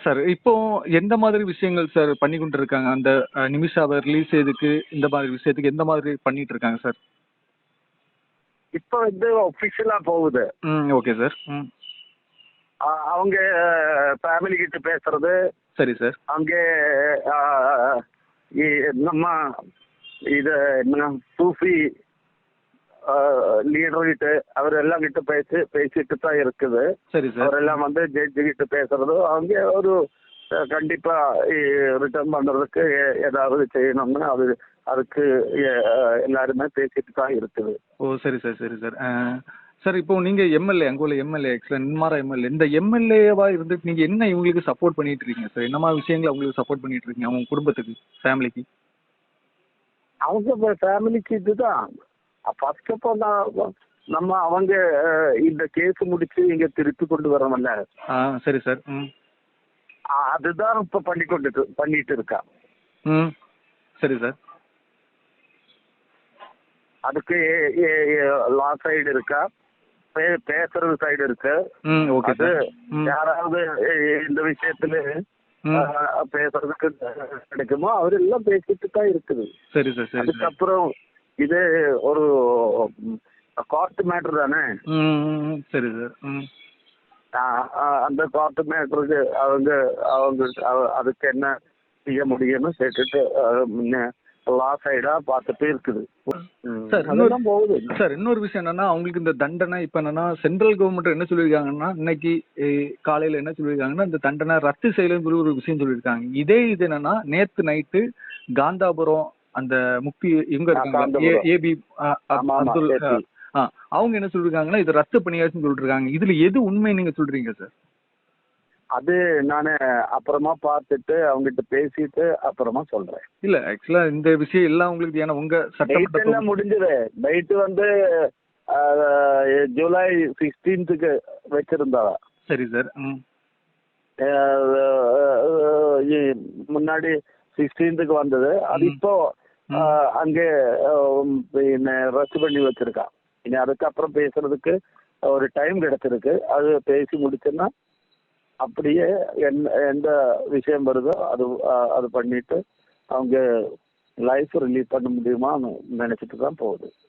Sir இப்போ எந்த மாதிரி விஷயங்கள் சார் பண்ணி கொண்டு இருக்காங்க? அந்த நிமிஷாவை ரிலீஸ் இதுக்கு இந்த மாதிரி விஷயத்துக்கு எந்த மாதிரி பண்ணிட்டு இருக்காங்க சார்? இப்போ வந்து ஒஃபிஷியலா போகுது. Okay sir. அவங்க ஃபேமிலி கிட்ட பேசுறது. சரி சார். அங்கே நம்ம இது என்ன சூஃபி லீடர் கிட்ட அவரெல்லாம் கிட்ட பேசிட்டு தான் இருக்குது. சரி சார். அவரெல்லாம் வந்து ஜட்ஜு கிட்ட பேசுறது. அவங்க ஒரு கண்டிப்பா ரிட்டர்ன் பண்றதுக்கு ஏதாவது செய்யணும்னு அதுக்கு எல்லாருமே பேசிட்டு தான் இருக்குது. ஓ சரி சார், சரி சார். சார் இப்போ நீங்க எம்எல்ஏ, அங்க உள்ள எம்எல்ஏ நின்மாரா எம்எல்ஏ, இந்த எம்எல்ஏவா இருந்துட்டு நீங்க என்ன இவங்களுக்கு சப்போர்ட் பண்ணிட்டு இருக்கீங்க சார்? என்ன மாதிரி விஷயங்களை அவங்களுக்கு சப்போர்ட் பண்ணிட்டு இருக்கீங்க அவங்க குடும்பத்துக்கு, ஃபேமிலிக்கு? அவங்க ஃபேமிலிக்கு இதுதான் ஃபர்ஸ்ட் ஆஃப் ஆல் நம்ம அவங்க இந்த கேஸ் முடிச்சு இங்க திருப்பி கொண்டு வரணும்ல. சரி சார். அதுதான் இப்ப பண்ணிட்டு இருக்கா. சரி சார். அதுக்கு லா சைடு இருக்கா, பேசுறது சைடு இருக்கு. அது யாராவது இந்த விஷயத்துல பேசுறதுக்கு கிடைக்குமோ அவரெல்லாம் பேசிட்டு தான் இருக்குது. சரி சார், சரி. அதுக்கப்புறம் இது ஒரு கோர்ட் மேட்டர் தானே. சரி சார். அந்த கோர்ட் மேட்டருக்கு அவங்க அதுக்கு என்ன செய்ய முடியும்னு கேட்டுட்டு லா சைடா பார்த்துட்டு இருக்குது சார். இன்னொரு விஷயம் என்னன்னா, அவங்களுக்கு இந்த தண்டனை இப்ப என்னன்னா சென்ட்ரல் கவர்மெண்ட் என்ன சொல்லியிருக்காங்கன்னா, இன்னைக்கு காலையில என்ன சொல்லியிருக்காங்கன்னா, இந்த தண்டனை ரத்து செய்யலன்னு சொல்லி ஒரு விஷயம் சொல்லியிருக்காங்க. இதே இது என்னன்னா நேத்து நைட்டு காந்தாபுரம் அந்த முக்தி இவங்க இருக்காங்க, ஏபி அப்துல், அவங்க என்ன சொல்லிருக்காங்கன்னா இது ரத்து பண்ணியாச்சுன்னு சொல்லிட்டு இருக்காங்க. இதுல எது உண்மை நீங்க சொல்றீங்க சார்? அது நானு அப்புறமா பார்த்துட்டு அவங்ககிட்ட பேசிட்டு அப்புறமா சொல்றேன். இல்ல ஆக்சுவலா இந்த விஷயம் எல்லாம் உங்களுக்கு ஏன்னா உங்க சட்டமன்ற முடிஞ்சது. டேட் வந்து ஜூலை 16க்கு வச்சிருந்தா. சரி சார். முன்னாடி 16க்கு வந்தது. அது இப்போ அங்கே ரத்து பண்ணி வச்சிருக்கா. இனி அதுக்கப்புறம் பேசுறதுக்கு ஒரு டைம் கிடைச்சிருக்கு. அது பேசி முடிச்சுன்னா அப்படியே எந்த விஷயம் வருதோ அது பண்ணிட்டு அவங்க லைஃப் ரிலீவ் பண்ண முடியுமான்னு நினைச்சிட்டு தான் போகுது.